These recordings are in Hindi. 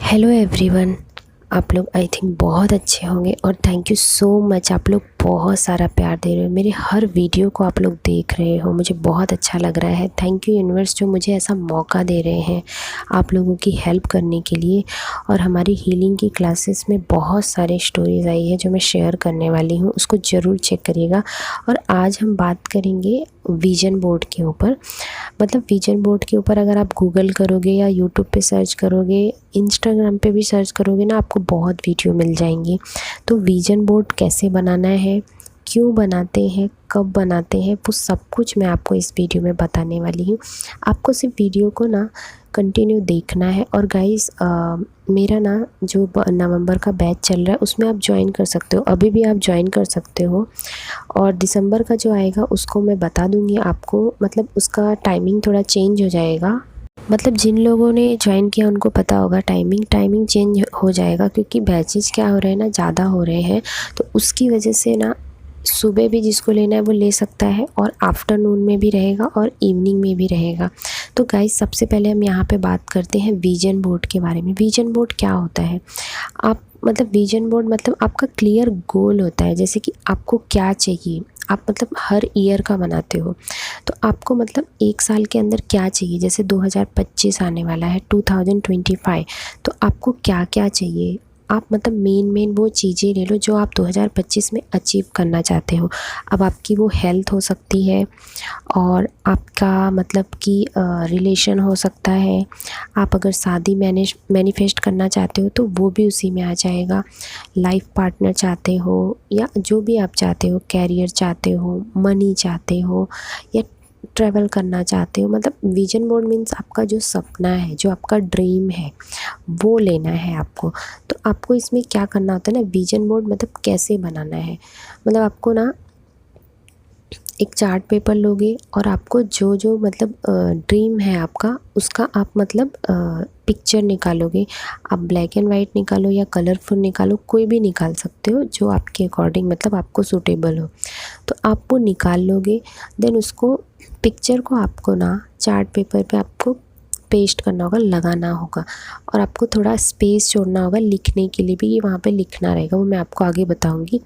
Hello everyone. आप लोग आई थिंक बहुत अच्छे होंगे और थैंक यू सो मच। आप लोग बहुत सारा प्यार दे रहे हो, मेरे हर वीडियो को आप लोग देख रहे हो, मुझे बहुत अच्छा लग रहा है। थैंक यू यूनिवर्स जो मुझे ऐसा मौका दे रहे हैं आप लोगों की हेल्प करने के लिए। और हमारी हीलिंग की क्लासेस में बहुत सारे स्टोरीज़ आई है जो मैं शेयर करने वाली हूँ, उसको ज़रूर चेक करिएगा। और आज हम बात करेंगे विजन बोर्ड के ऊपर। मतलब विजन बोर्ड के ऊपर अगर आप गूगल करोगे या यूट्यूब पे सर्च करोगे, इंस्टाग्राम पे भी सर्च करोगे ना, आपको बहुत वीडियो मिल जाएंगी। तो विजन बोर्ड कैसे बनाना है, क्यों बनाते हैं, कब बनाते हैं, वो सब कुछ मैं आपको इस वीडियो में बताने वाली हूँ। आपको सिर्फ वीडियो को ना कंटिन्यू देखना है। और गाइस मेरा ना जो नवंबर का बैच चल रहा है उसमें आप ज्वाइन कर सकते हो, अभी भी आप ज्वाइन कर सकते हो। और दिसंबर का जो आएगा उसको मैं बता दूंगी आपको, मतलब उसका टाइमिंग थोड़ा चेंज हो जाएगा। मतलब जिन लोगों ने ज्वाइन किया उनको पता होगा टाइमिंग चेंज हो जाएगा, क्योंकि बैचेस क्या हो रहे हैं ना, ज़्यादा हो रहे हैं। तो उसकी वजह से ना सुबह भी जिसको लेना है वो ले सकता है, और आफ्टरनून में भी रहेगा और इवनिंग में भी रहेगा। तो गाइस सबसे पहले हम यहाँ पे बात करते हैं विजन बोर्ड के बारे में। विजन बोर्ड क्या होता है? आप मतलब विजन बोर्ड मतलब आपका क्लियर गोल होता है, जैसे कि आपको क्या चाहिए। आप मतलब हर ईयर का बनाते हो, तो आपको मतलब एक साल के अंदर क्या चाहिए। जैसे 2025 आने वाला है, 2025, तो आपको क्या क्या चाहिए। आप मतलब मेन वो चीज़ें ले लो जो आप 2025 में अचीव करना चाहते हो। अब आपकी वो हेल्थ हो सकती है, और आपका मतलब कि रिलेशन हो सकता है। आप अगर शादी मैनिफेस्ट करना चाहते हो तो वो भी उसी में आ जाएगा। लाइफ पार्टनर चाहते हो या जो भी आप चाहते हो, कैरियर चाहते हो, मनी चाहते हो, या ट्रैवल करना चाहते हो। मतलब विजन बोर्ड मीन्स आपका जो सपना है, जो आपका ड्रीम है, वो लेना है आपको। तो आपको इसमें क्या करना होता है ना, विजन बोर्ड मतलब कैसे बनाना है। मतलब आपको ना एक चार्ट पेपर लोगे और आपको जो जो मतलब ड्रीम है आपका, उसका आप मतलब पिक्चर निकालोगे। आप ब्लैक एंड वाइट निकालो या कलरफुल निकालो, कोई भी निकाल सकते हो जो आपके अकॉर्डिंग मतलब आपको सूटेबल हो। तो आप वो निकाल लोगे। देन उसको पिक्चर को आपको ना चार्ट पेपर पे आपको पेस्ट करना होगा, लगाना होगा। और आपको थोड़ा स्पेस छोड़ना होगा लिखने के लिए भी, ये वहाँ पे लिखना रहेगा, वो मैं आपको आगे बताऊँगी।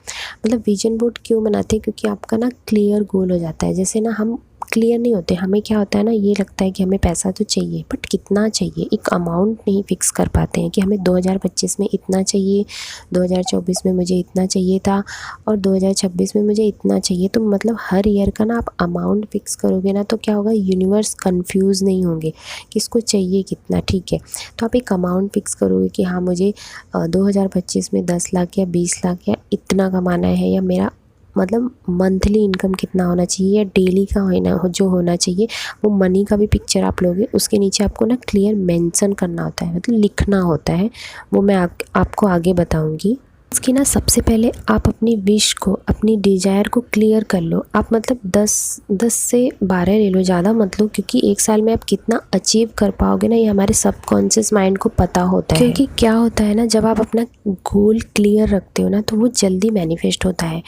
मतलब विजन बोर्ड क्यों बनाते हैं, क्योंकि आपका ना क्लियर गोल हो जाता है। जैसे ना हम क्लियर नहीं होते, हमें क्या होता है ना, ये लगता है कि हमें पैसा तो चाहिए, बट कितना चाहिए, एक अमाउंट नहीं फिक्स कर पाते हैं कि हमें 2025 में इतना चाहिए, 2024 में मुझे इतना चाहिए था, और 2026 में मुझे इतना चाहिए। तो मतलब हर ईयर का ना आप अमाउंट फिक्स करोगे ना, तो क्या होगा, यूनिवर्स कंफ्यूज नहीं होंगे कि इसको चाहिए कितना। ठीक है, तो आप एक अमाउंट फिक्स करोगे कि हाँ मुझे 2025 में 10 लाख या 20 लाख या इतना कमाना है, या मेरा मतलब मंथली इनकम कितना होना चाहिए, या डेली का होना जो होना चाहिए। वो मनी का भी पिक्चर आप लोगे, उसके नीचे आपको ना क्लियर मेंशन करना होता है, मतलब लिखना होता है। वो मैं आपको आगे बताऊंगी। इसकी ना सबसे पहले आप अपनी विश को, अपनी डिज़ायर को क्लियर कर लो। आप मतलब 10 से 12 ले लो, ज़्यादा मत लो, क्योंकि एक साल में आप कितना अचीव कर पाओगे ना, ये हमारे सबकॉन्शियस माइंड को पता होता है। क्योंकि क्या होता है ना, जब आप अपना गोल क्लियर रखते हो ना, तो वो जल्दी मैनिफेस्ट होता है।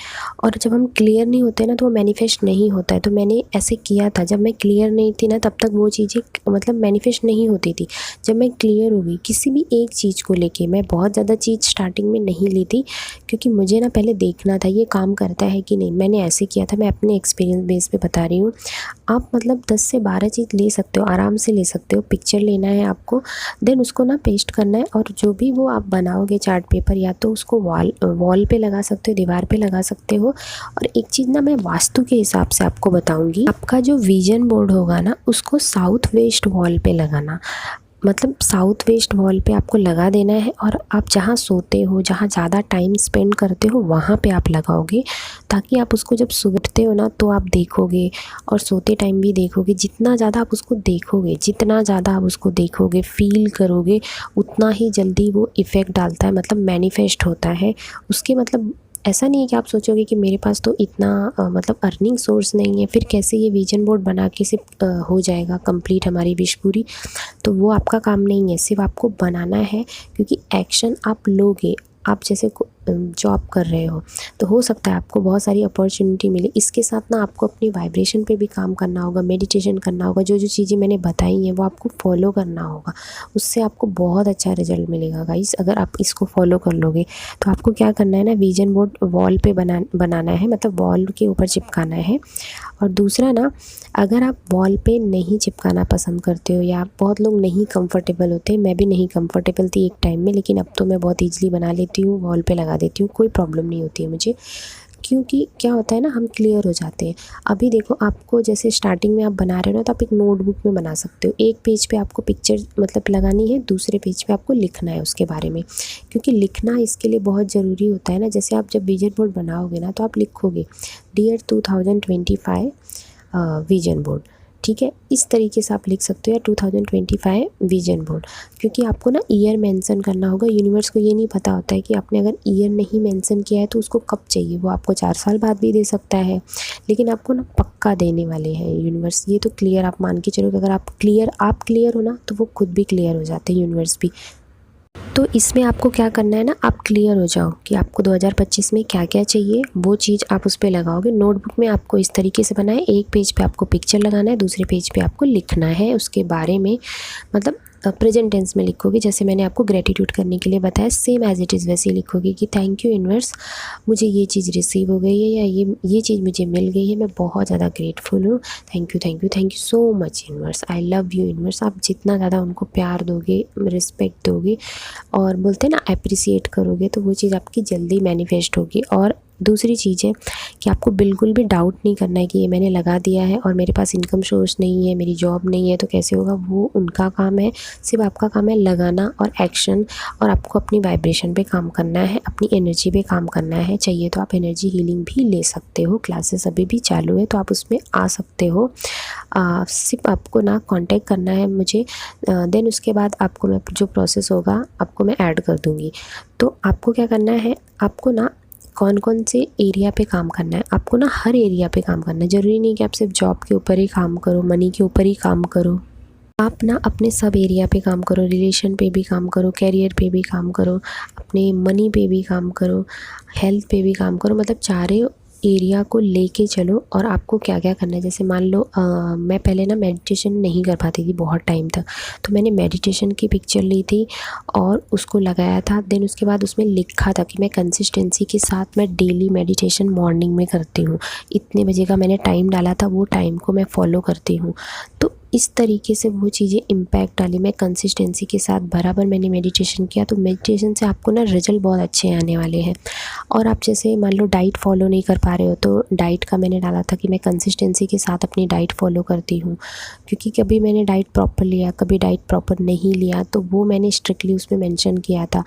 और जब हम क्लियर नहीं होते ना, तो वो मैनिफेस्ट नहीं होता है। तो मैंने ऐसे किया था, जब मैं क्लियर नहीं थी ना, तब तक वो चीज़ें मतलब मैनिफेस्ट नहीं होती थी। जब मैं क्लियर हो गई किसी भी एक चीज़ को लेके, मैं बहुत ज़्यादा चीज़ स्टार्टिंग में नहीं ली थी, क्योंकि मुझे ना पहले देखना था ये काम करता है कि नहीं। मैंने ऐसे किया था, मैं अपने एक्सपीरियंस बेस पे बता रही हूँ। आप मतलब 10 से 12 चीज़ ले सकते हो, आराम से ले सकते हो। पिक्चर लेना है आपको, देन उसको ना पेस्ट करना है, और जो भी वो आप बनाओगे चार्ट पेपर, या तो उसको वॉल पे लगा सकते हो, दीवार पे लगा सकते हो। और एक चीज़ ना मैं वास्तु के हिसाब से आपको बताऊँगी, आपका जो विजन बोर्ड होगा ना, उसको साउथ वेस्ट वॉल पे लगाना। मतलब साउथ वेस्ट वॉल पे आपको लगा देना है, और आप जहाँ सोते हो, जहाँ ज़्यादा टाइम स्पेंड करते हो, वहाँ पे आप लगाओगे, ताकि आप उसको जब सुबहते हो ना तो आप देखोगे, और सोते टाइम भी देखोगे। जितना ज़्यादा आप उसको देखोगे, जितना ज़्यादा आप उसको देखोगे, फील करोगे, उतना ही जल्दी वो इफ़ेक्ट डालता है, मतलब मैनिफेस्ट होता है। उसके मतलब ऐसा नहीं है कि आप सोचोगे कि मेरे पास तो इतना मतलब अर्निंग सोर्स नहीं है, फिर कैसे ये विजन बोर्ड बना के सिर्फ हो जाएगा कंप्लीट हमारी विश पूरी। तो वो आपका काम नहीं है, सिर्फ आपको बनाना है, क्योंकि एक्शन आप लोगे। आप जैसे जॉब कर रहे हो तो हो सकता है आपको बहुत सारी अपॉर्चुनिटी मिले। इसके साथ ना आपको अपनी वाइब्रेशन पे भी काम करना होगा, मेडिटेशन करना होगा, जो जो चीज़ें मैंने बताई हैं वो आपको फॉलो करना होगा, उससे आपको बहुत अच्छा रिजल्ट मिलेगा गाइस। अगर आप इसको फॉलो कर लोगे तो आपको क्या करना है ना, विजन बोर्ड वॉल पे बनाना है, मतलब वॉल के ऊपर चिपकाना है। और दूसरा ना, अगर आप वॉल पे नहीं चिपकाना पसंद करते हो या बहुत लोग नहीं कंफर्टेबल होते, मैं भी नहीं कंफर्टेबल थी एक टाइम में, लेकिन अब तो मैं बहुत ईजिली बना लेती हूँ, वॉल पे लगा देती हूँ, कोई प्रॉब्लम नहीं होती है मुझे। क्योंकि क्या होता है ना, हम क्लियर हो जाते हैं। अभी देखो, आपको जैसे स्टार्टिंग में आप बना रहे हो ना, तो आप एक नोटबुक में बना सकते हो। एक पेज पे आपको पिक्चर मतलब लगानी है, दूसरे पेज पे आपको लिखना है उसके बारे में, क्योंकि लिखना इसके लिए बहुत ज़रूरी होता है ना। जैसे आप जब विजन बोर्ड बनाओगे ना, तो आप लिखोगे डियर 2025 विजन बोर्ड, ठीक है। इस तरीके से आप लिख सकते हो, या 2025 विजन बोर्ड, क्योंकि आपको ना ईयर मेंशन करना होगा। यूनिवर्स को ये नहीं पता होता है कि आपने अगर ईयर नहीं मेंशन किया है तो उसको कब चाहिए। वो आपको 4 साल बाद भी दे सकता है, लेकिन आपको ना पक्का देने वाले हैं यूनिवर्स। ये तो क्लियर आप मान के चलो कि अगर आप क्लियर हो ना, तो वो खुद भी क्लियर हो जाते हैं, यूनिवर्स भी। तो इसमें आपको क्या करना है ना, आप क्लियर हो जाओ कि आपको 2025 में क्या क्या चाहिए, वो चीज़ आप उस पर लगाओगे। नोटबुक में आपको इस तरीके से बनाए, एक पेज पे आपको पिक्चर लगाना है, दूसरे पेज पे आपको लिखना है उसके बारे में, मतलब प्रेजेंट टेंस में लिखोगे। जैसे मैंने आपको ग्रेटिट्यूड करने के लिए बताया, सेम एज इट इज़ वैसे ही लिखोगे कि थैंक यू यूनिवर्स, मुझे ये चीज़ रिसीव हो गई है, या ये चीज़ मुझे मिल गई है, मैं बहुत ज़्यादा ग्रेटफुल हूँ। Thank you thank you thank you so much universe, I love you universe. आप जितना ज़्यादा उनको प्यार दोगे, रिस्पेक्ट दोगे, और बोलते हैं ना अप्रिसिएट करोगे, तो वो चीज़ आपकी जल्दी मैनिफेस्ट होगी। और दूसरी चीज़ है कि आपको बिल्कुल भी डाउट नहीं करना है कि ये मैंने लगा दिया है और मेरे पास इनकम सोर्स नहीं है, मेरी जॉब नहीं है, तो कैसे होगा। वो उनका काम है, सिर्फ आपका काम है लगाना और एक्शन। और आपको अपनी वाइब्रेशन पे काम करना है, अपनी एनर्जी पे काम करना है। चाहिए तो आप एनर्जी हीलिंग भी ले सकते हो, क्लासेस अभी भी चालू है, तो आप उसमें आ सकते हो। सिर्फ आपको ना कांटेक्ट करना है मुझे, देन उसके बाद आपको मैं जो प्रोसेस होगा आपको मैं ऐड कर दूँगी। तो आपको क्या करना है, आपको ना कौन कौन से एरिया पे काम करना है, आपको ना हर एरिया पे काम करना है। ज़रूरी नहीं कि आप सिर्फ जॉब के ऊपर ही काम करो, मनी के ऊपर ही काम करो। आप ना अपने सब एरिया पे काम करो, रिलेशन पे भी काम करो, करियर पे भी काम करो, अपने मनी पे भी काम करो, हेल्थ पे भी काम करो, मतलब चारों एरिया को लेके चलो। और आपको क्या क्या करना है, जैसे मान लो मैं पहले ना मेडिटेशन नहीं कर पाती थी बहुत टाइम तक, तो मैंने मेडिटेशन की पिक्चर ली थी और उसको लगाया था। देन उसके बाद उसमें लिखा था कि मैं कंसिस्टेंसी के साथ मैं डेली मेडिटेशन मॉर्निंग में करती हूँ, इतने बजे का मैंने टाइम डाला था, वो टाइम को मैं फॉलो करती हूँ। तो इस तरीके से वो चीज़ें इम्पैक्ट डाली, मैं कंसिस्टेंसी के साथ बराबर मैंने मेडिटेशन किया, तो मेडिटेशन से आपको ना रिजल्ट बहुत अच्छे आने वाले हैं। और आप जैसे मान लो डाइट फॉलो नहीं कर पा रहे हो, तो डाइट का मैंने डाला था कि मैं कंसिस्टेंसी के साथ अपनी डाइट फॉलो करती हूँ, क्योंकि कभी मैंने डाइट प्रॉपर लिया, कभी डाइट प्रॉपर नहीं लिया, तो वो मैंने स्ट्रिक्टली उसमें मेंशन किया था।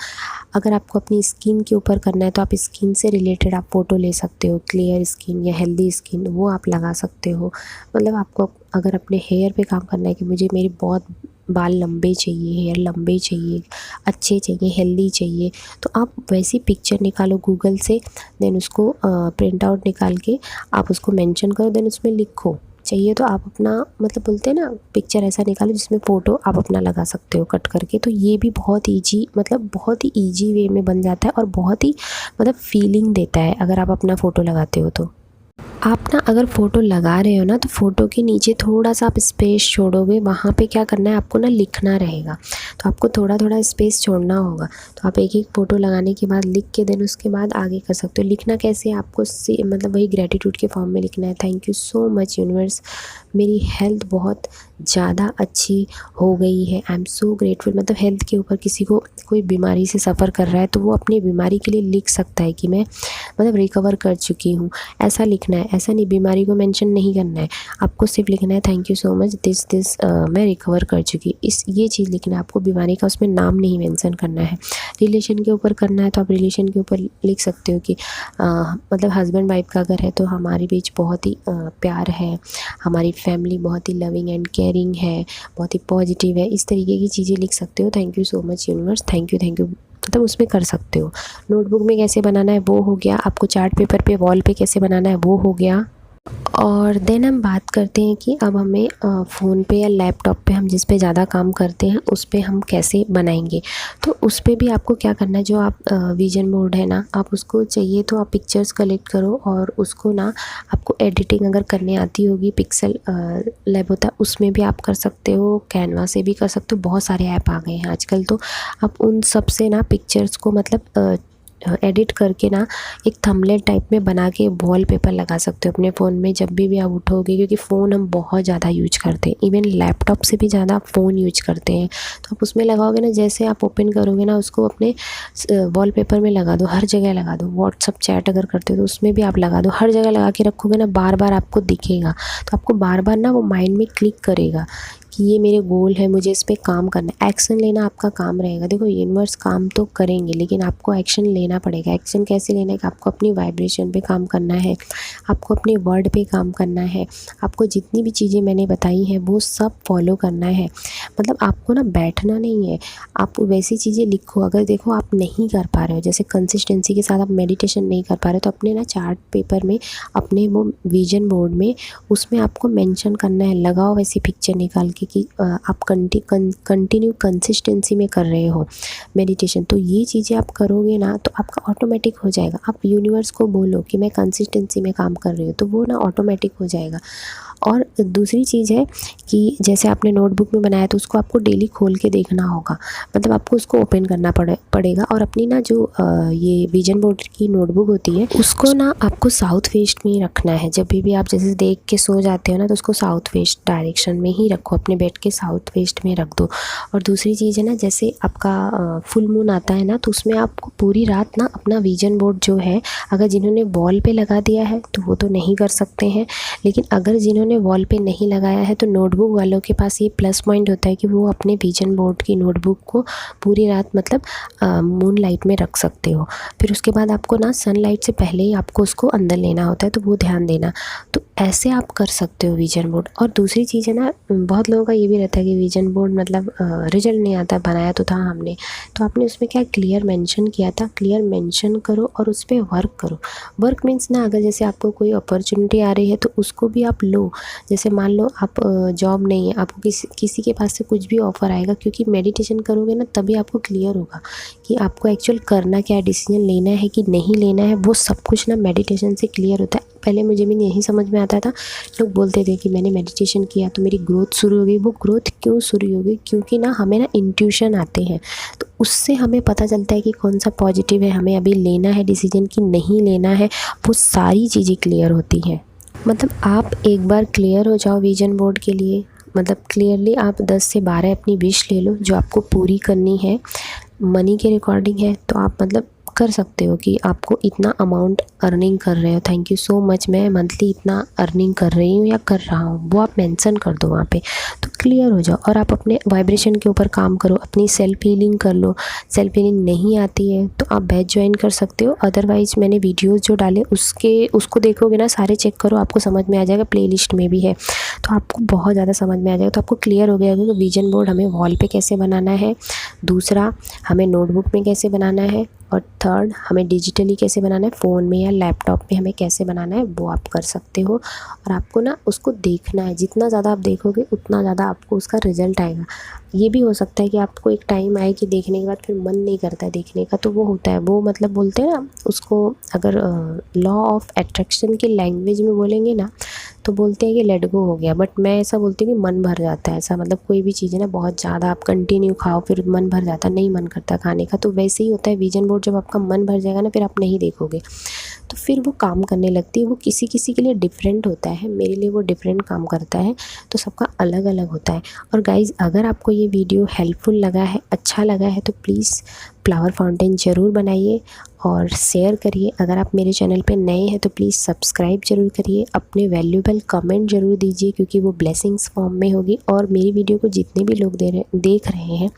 अगर आपको अपनी स्किन के ऊपर करना है तो आप स्किन से रिलेटेड आप फ़ोटो ले सकते हो, क्लियर स्किन या हेल्दी स्किन, वो आप लगा सकते हो। मतलब आपको अगर अपने हेयर पे काम करना है कि मुझे मेरी बहुत बाल लंबे चाहिए, हेयर लंबे चाहिए, अच्छे चाहिए, हेल्दी चाहिए, तो आप वैसी पिक्चर निकालो गूगल से, देन उसको प्रिंट आउट निकाल के आप उसको मेंशन करो, देन उसमें लिखो। चाहिए तो आप अपना मतलब बोलते हैं ना, पिक्चर ऐसा निकालो जिसमें फ़ोटो आप अपना लगा सकते हो कट करके। तो ये भी बहुत ईजी, मतलब बहुत ही ईजी वे में बन जाता है और बहुत ही मतलब फीलिंग देता है अगर आप अपना फ़ोटो लगाते हो। तो आप ना अगर फ़ोटो लगा रहे हो ना, तो फ़ोटो के नीचे थोड़ा सा आप स्पेस छोड़ोगे, वहाँ पे क्या करना है आपको ना लिखना रहेगा, तो आपको थोड़ा थोड़ा स्पेस छोड़ना होगा। तो आप एक एक फ़ोटो लगाने के बाद लिख के देन उसके बाद आगे कर सकते हो। लिखना कैसे है आपको, मतलब वही ग्रेटिट्यूड के फॉर्म में लिखना है। Thank you so much universe, मेरी हेल्थ बहुत ज़्यादा अच्छी हो गई है, आई एम सो ग्रेटफुल। मतलब हेल्थ के ऊपर किसी को कोई बीमारी से सफ़र कर रहा है तो वो अपनी बीमारी के लिए लिख सकता है कि मैं मतलब रिकवर कर चुकी हूँ, ऐसा लिखना है। ऐसा नहीं बीमारी को मेंशन नहीं करना है, आपको सिर्फ लिखना है thank you so much this मैं रिकवर कर चुकी, ये चीज़ लिखना है आपको, बीमारी का उसमें नाम नहीं मेंशन करना है। रिलेशन के ऊपर करना है तो आप रिलेशन के ऊपर लिख सकते हो कि मतलब हस्बैंड वाइफ का अगर है तो हमारे बीच बहुत ही प्यार है, हमारी फैमिली बहुत ही लविंग एंड केयरिंग है, बहुत ही पॉजिटिव है, इस तरीके की चीज़ें लिख सकते हो। Thank you so much universe, thank you मतलब उसमें कर सकते हो। नोटबुक में कैसे बनाना है वो हो गया, आपको चार्ट पेपर पे वॉल पे कैसे बनाना है वो हो गया। और देन हम बात करते हैं कि अब हमें फ़ोन पे या लैपटॉप पे हम जिस पे ज़्यादा काम करते हैं उस पे हम कैसे बनाएंगे। तो उस पे भी आपको क्या करना है, जो आप विजन बोर्ड है ना, आप उसको चाहिए तो आप पिक्चर्स कलेक्ट करो और उसको ना, आपको एडिटिंग अगर करने आती होगी, पिक्सल लैब होता है उसमें भी आप कर सकते हो, कैनवा से भी कर सकते हो, बहुत सारे ऐप आ गए हैं आजकल। तो आप उन सब से ना पिक्चर्स को मतलब एडिट करके ना एक थंबनेल टाइप में बना के वॉलपेपर लगा सकते हो अपने फ़ोन में जब भी आप उठोगे, क्योंकि फ़ोन हम बहुत ज़्यादा यूज करते हैं, इवन लैपटॉप से भी ज़्यादा फ़ोन यूज करते हैं। तो आप उसमें लगाओगे ना, जैसे आप ओपन करोगे ना उसको अपने वॉलपेपर में लगा दो, हर जगह लगा दो। व्हाट्सअप चैट अगर करते हो तो उसमें भी आप लगा दो, हर जगह लगा के रखोगे ना, बार बार आपको दिखेगा। तो आपको बार बार ना वो माइंड में क्लिक करेगा कि ये मेरे गोल है, मुझे इस पे काम करना है। एक्शन लेना आपका काम रहेगा। देखो यूनिवर्स काम तो करेंगे लेकिन आपको एक्शन लेना पड़ेगा। एक्शन कैसे लेना है कि आपको अपनी वाइब्रेशन पे काम करना है, आपको अपने वर्ड पे काम करना है, आपको जितनी भी चीज़ें मैंने बताई हैं वो सब फॉलो करना है। मतलब आपको ना बैठना नहीं है, आप वैसी चीज़ें लिखो। अगर देखो आप नहीं कर पा रहे हो, जैसे कंसिस्टेंसी के साथ आप मेडिटेशन नहीं कर पा रहे हो, तो अपने ना चार्ट पेपर में, अपने वो विजन बोर्ड में, उसमें आपको मेंशन करना है, लगाओ वैसी पिक्चर निकाल के कि आप कंटिन्यू कंसिस्टेंसी में कर रहे हो मेडिटेशन। तो ये चीज़ें आप करोगे ना तो आपका ऑटोमेटिक हो जाएगा। आप यूनिवर्स को बोलो कि मैं कंसिस्टेंसी में काम कर रही हूँ, तो वो ना ऑटोमेटिक हो जाएगा। और दूसरी चीज़ है कि जैसे आपने नोटबुक में बनाया तो उसको आपको डेली खोल के देखना होगा, मतलब आपको उसको ओपन करना पड़ेगा। और अपनी ना जो ये विजन बोर्ड की नोटबुक होती है उसको ना आपको साउथ वेस्ट में ही रखना है। जब भी आप जैसे देख के सो जाते हो ना, तो उसको साउथ वेस्ट डायरेक्शन में ही रखो, अपने बेड के साउथ वेस्ट में रख दो। और दूसरी चीज़ है ना, जैसे आपका फुल मून आता है ना, तो उसमें आपको पूरी रात ना अपना विजन बोर्ड जो है, अगर जिन्होंने वॉल पे लगा दिया है तो वो तो नहीं कर सकते हैं, लेकिन अगर जिन्होंने वॉल पे नहीं लगाया है तो नोटबुक वालों के पास ये प्लस पॉइंट होता है कि वो अपने विजन बोर्ड की नोटबुक को पूरी रात मतलब मून लाइट में रख सकते हो। फिर उसके बाद आपको ना सनलाइट से पहले ही आपको उसको अंदर लेना होता है, तो वो ध्यान देना। तो ऐसे आप कर सकते हो विजन बोर्ड। और दूसरी चीज़ है ना, बहुत लोगों का ये भी रहता है कि विजन बोर्ड मतलब रिजल्ट नहीं आता, बनाया तो था हमने, तो आपने उसमें क्या क्लियर मेंशन किया था, क्लियर मेंशन करो और उस पर वर्क करो। वर्क मीन्स ना, अगर जैसे आपको कोई अपॉर्चुनिटी आ रही है तो उसको भी आप लो। जैसे मान लो आप जॉब नहीं है, आपको किसी के पास से कुछ भी ऑफ़र आएगा, क्योंकि मेडिटेशन करोगे ना तभी आपको क्लियर होगा कि आपको एक्चुअल करना क्या है, डिसीजन लेना है कि नहीं लेना है। वो सब कुछ ना मेडिटेशन से क्लियर होता है। पहले मुझे भी नहीं समझ में आता था, लोग बोलते थे कि मैंने मेडिटेशन किया तो मेरी ग्रोथ शुरू हो गई। वो ग्रोथ क्यों शुरू हो गई? क्योंकि ना हमें ना इंट्यूशन आते हैं, तो उससे हमें पता चलता है कि कौन सा पॉजिटिव है, हमें अभी लेना है डिसीजन कि नहीं लेना है। वो सारी चीज़ें क्लियर होती हैं। मतलब आप एक बार क्लियर हो जाओ विजन बोर्ड के लिए, मतलब क्लियरली आप 10 से 12 अपनी विश ले लो जो आपको पूरी करनी है। मनी के रिकॉर्डिंग है तो आप मतलब कर सकते हो कि आपको इतना अमाउंट अर्निंग कर रहे हो, थैंक यू सो मच, मैं मंथली इतना अर्निंग कर रही हूँ या कर रहा हूँ, वो आप मेंशन कर दो वहाँ पे, तो क्लियर हो जाओ। और आप अपने वाइब्रेशन के ऊपर काम करो, अपनी सेल्फ हीलिंग कर लो। सेल्फ हीलिंग नहीं आती है तो आप बैच ज्वाइन कर सकते हो, अदरवाइज़ मैंने वीडियोज़ जो डाले उसको देखोगे ना, सारे चेक करो, आपको समझ में आ जाएगा, प्लेलिस्ट में भी है, तो आपको बहुत ज़्यादा समझ में आ जाएगा। तो आपको क्लियर हो गया होगा कि विजन बोर्ड हमें वॉल पे कैसे बनाना है, दूसरा हमें नोटबुक में कैसे बनाना है, और थर्ड हमें डिजिटली कैसे बनाना है, फ़ोन में या लैपटॉप में हमें कैसे बनाना है, वो आप कर सकते हो। और आपको ना उसको देखना है, जितना ज़्यादा आप देखोगे उतना ज़्यादा आपको उसका रिज़ल्ट आएगा। ये भी हो सकता है कि आपको एक टाइम आए कि देखने के बाद फिर मन नहीं करता है देखने का, तो वो होता है, वो मतलब बोलते हैं ना उसको, अगर लॉ ऑफ अट्रैक्शन की लैंग्वेज में बोलेंगे ना तो बोलते हैं कि लेट गो हो गया, बट मैं ऐसा बोलती हूँ कि मन भर जाता है। ऐसा मतलब कोई भी चीज़ है ना, बहुत ज़्यादा आप कंटिन्यू खाओ फिर मन भर जाता, नहीं मन करता खाने का, तो वैसे ही होता है विजन बोर्ड, जब आपका मन भर जाएगा ना फिर आप नहीं देखोगे, तो फिर वो काम करने लगती है। वो किसी किसी के लिए डिफरेंट होता है, मेरे लिए वो डिफरेंट काम करता है, तो सबका अलग अलग होता है। और गाइज़, अगर आपको ये वीडियो हेल्पफुल लगा है, अच्छा लगा है, तो प्लीज़ फ्लावर फाउंटेन ज़रूर बनाइए और शेयर करिए। अगर आप मेरे चैनल पे नए हैं तो प्लीज़ सब्सक्राइब ज़रूर करिए, अपने वैल्यूएबल कमेंट ज़रूर दीजिए क्योंकि वो ब्लेसिंग्स फॉर्म में होगी। और मेरी वीडियो को जितने भी लोग देख रहे हैं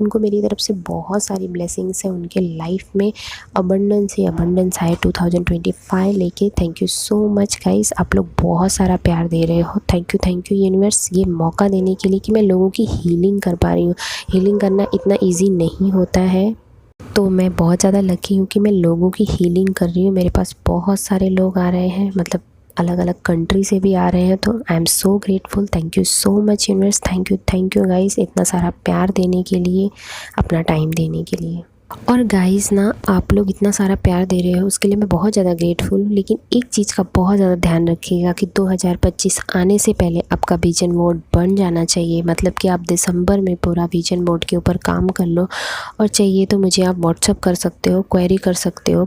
उनको मेरी तरफ से बहुत सारी ब्लेसिंग्स हैं, उनके लाइफ में अबंडेंस ही अबंडेंस आए 2025 लेके। Thank you so much guys, आप लोग बहुत सारा प्यार दे रहे हो। थैंक यू यूनिवर्स, ये मौका देने के लिए कि मैं लोगों की हीलिंग कर पा रही हूँ। हीलिंग करना इतना ईजी नहीं होता है, तो मैं बहुत ज़्यादा लकी हूँ कि मैं लोगों की हीलिंग कर रही हूँ। मेरे पास बहुत सारे लोग आ रहे हैं, मतलब अलग अलग कंट्री से भी आ रहे हैं, तो I am so grateful. Thank you so much universe, thank you guys इतना सारा प्यार देने के लिए, अपना टाइम देने के लिए। और गाइस ना, आप लोग इतना सारा प्यार दे रहे हो उसके लिए मैं बहुत ज़्यादा ग्रेटफुल हूँ। लेकिन एक चीज़ का बहुत ज़्यादा ध्यान रखिएगा कि 2025 आने से पहले आपका विजन बोर्ड बन जाना चाहिए। मतलब कि आप दिसंबर में पूरा विजन बोर्ड के ऊपर काम कर लो, और चाहिए तो मुझे आप व्हाट्सअप कर सकते हो, क्वेरी कर सकते हो,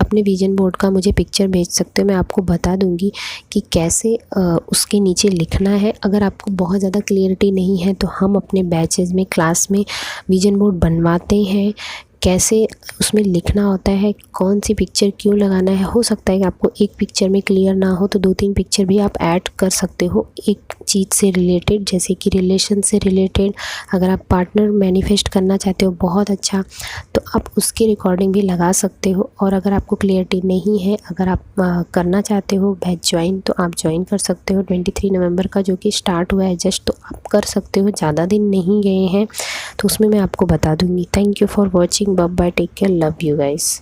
अपने विजन बोर्ड का मुझे पिक्चर भेज सकते हो। मैं आपको बता दूँगी कि कैसे उसके नीचे लिखना है। अगर आपको बहुत ज़्यादा क्लियरिटी नहीं है तो हम अपने बैचेज़ में, क्लास में विजन बोर्ड बनवाते हैं, कैसे उसमें लिखना होता है, कौन सी पिक्चर क्यों लगाना है। हो सकता है कि आपको एक पिक्चर में क्लियर ना हो तो 2-3 पिक्चर भी आप ऐड कर सकते हो एक चीज़ से रिलेटेड, जैसे कि रिलेशन से रिलेटेड। अगर आप पार्टनर मैनिफेस्ट करना चाहते हो बहुत अच्छा, तो आप उसकी रिकॉर्डिंग भी लगा सकते हो। और अगर आपको क्लियरिटी नहीं है, अगर आप करना चाहते हो बैच ज्वाइन, तो आप ज्वाइन कर सकते हो 23 नवंबर का, जो कि स्टार्ट हुआ है जस्ट, तो आप कर सकते हो। ज़्यादा दिन नहीं गए हैं तो उसमें मैं आपको बता दूँगी। Thank you for watching, bye bye, take care, love you guys.